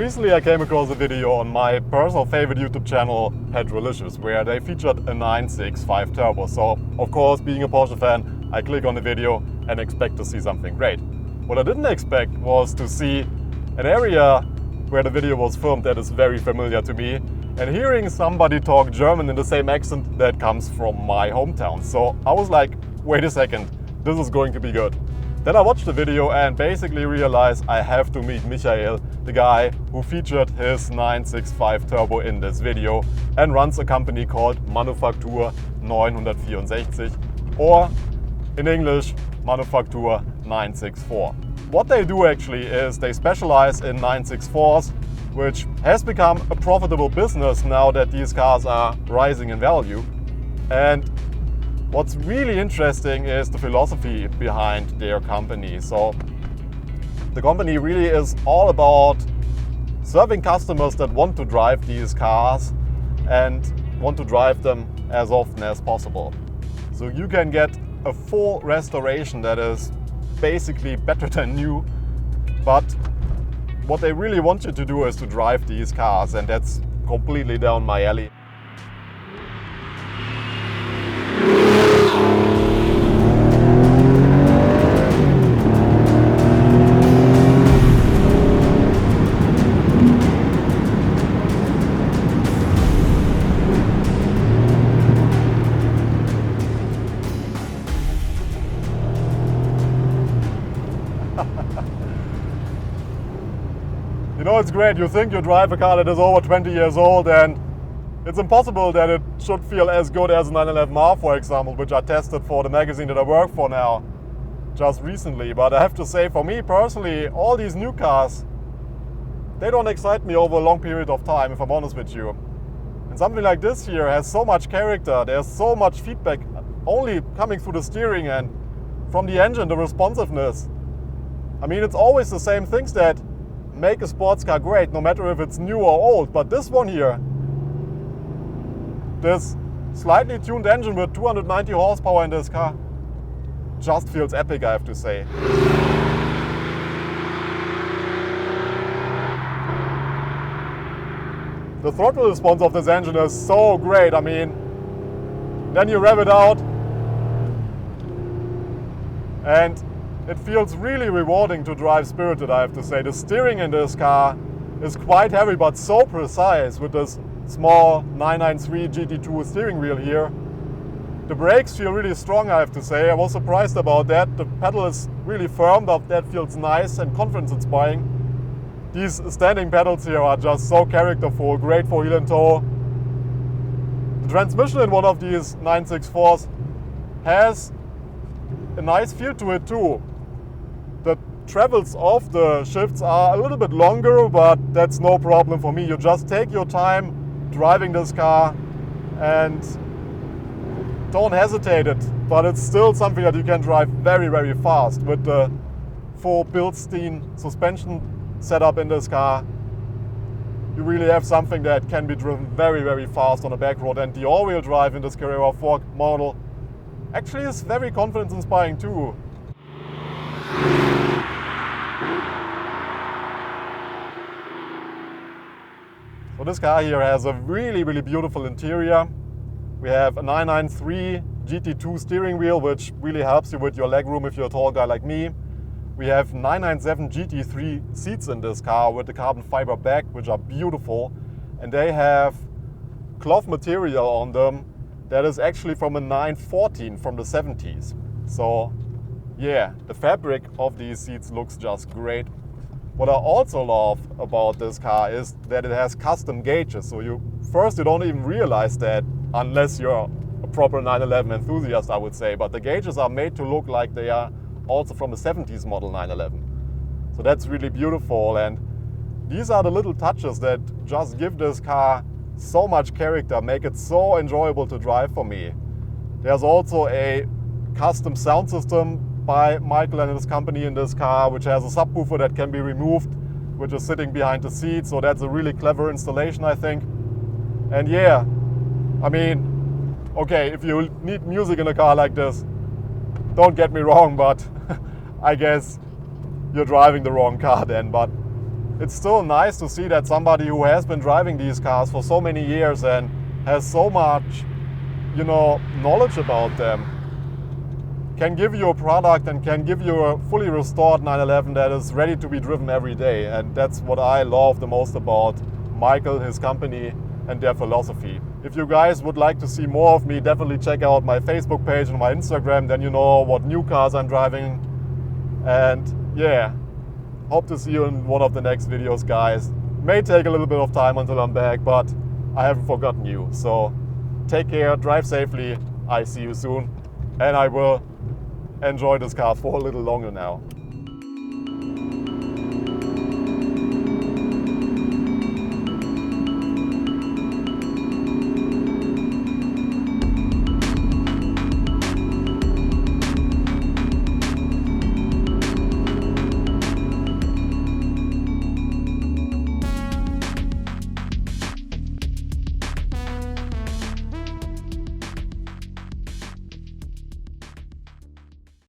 Recently I came across a video on my personal favorite YouTube channel, Petrolicious, where they featured a 965 Turbo. So, of course, being a Porsche fan, I click on the video and expect to see something great. What I didn't expect was to see an area where the video was filmed that is very familiar to me, and hearing somebody talk German in the same accent that comes from my hometown. So I was like, wait a second, this is going to be good. Then I watched the video and basically realized I have to meet Michael, the guy who featured his 965 Turbo in this video and runs a company called Manufaktur 964, or in English, Manufaktur 964. What they do actually is they specialize in 964s, which has become a profitable business now that these cars are rising in value. And what's really interesting is the philosophy behind their company. So the company really is all about serving customers that want to drive these cars and want to drive them as often as possible. So you can get a full restoration that is basically better than new, but what they really want you to do is to drive these cars, and that's completely down my alley. You know, it's great. You think you drive a car that is over 20 years old, and it's impossible that it should feel as good as a 911R, for example, which I tested for the magazine that I work for now just recently. But I have to say, for me personally, all these new cars, they don't excite me over a long period of time, if I'm honest with you. And something like this here has so much character, there's so much feedback only coming through the steering and from the engine, the responsiveness. I mean, it's always the same things that make a sports car great, no matter if it's new or old. But this one here, this slightly tuned engine with 290 horsepower in this car, just feels epic, I have to say. The throttle response of this engine is so great. I mean, then you rev it out and it feels really rewarding to drive spirited, I have to say. The steering in this car is quite heavy, but so precise with this small 993 GT2 steering wheel here. The brakes feel really strong, I have to say. I was surprised about that. The pedal is really firm, but that feels nice and confidence-inspiring. These standing pedals here are just so characterful, great for heel and toe. The transmission in one of these 964s has a nice feel to it too. The travels of the shifts are a little bit longer, but that's no problem for me. You just take your time driving this car and don't hesitate it. But it's still something that you can drive very, very fast with the full Bilstein suspension setup in this car. You really have something that can be driven very, very fast on a back road. And the all-wheel drive in this Carrera 4 model actually is very confidence-inspiring too. So this car here has a really, really beautiful interior. We have a 993 GT2 steering wheel, which really helps you with your legroom if you're a tall guy like me. We have 997 GT3 seats in this car with the carbon fiber back, which are beautiful. And they have cloth material on them that is actually from a 914 from the 70s. So yeah, the fabric of these seats looks just great. What I also love about this car is that it has custom gauges. So you don't even realize that unless you're a proper 911 enthusiast, I would say. But the gauges are made to look like they are also from a 70s model 911. So that's really beautiful. And these are the little touches that just give this car so much character, make it so enjoyable to drive for me. There's also a custom sound system by Michael and his company in this car, which has a subwoofer that can be removed, which is sitting behind the seat. So that's a really clever installation, I think. And yeah, I mean, okay, if you need music in a car like this, don't get me wrong, but I guess you're driving the wrong car then. But it's still nice to see that somebody who has been driving these cars for so many years and has so much, knowledge about them, can give you a product and can give you a fully restored 911 that is ready to be driven every day. And that's what I love the most about Michael, his company, and their philosophy. If you guys would like to see more of me, definitely check out my Facebook page and my Instagram, then you know what new cars I'm driving. And yeah, hope to see you in one of the next videos, guys. May take a little bit of time until I'm back, but I haven't forgotten you. So take care, drive safely, I see you soon, and I will enjoy this car for a little longer now.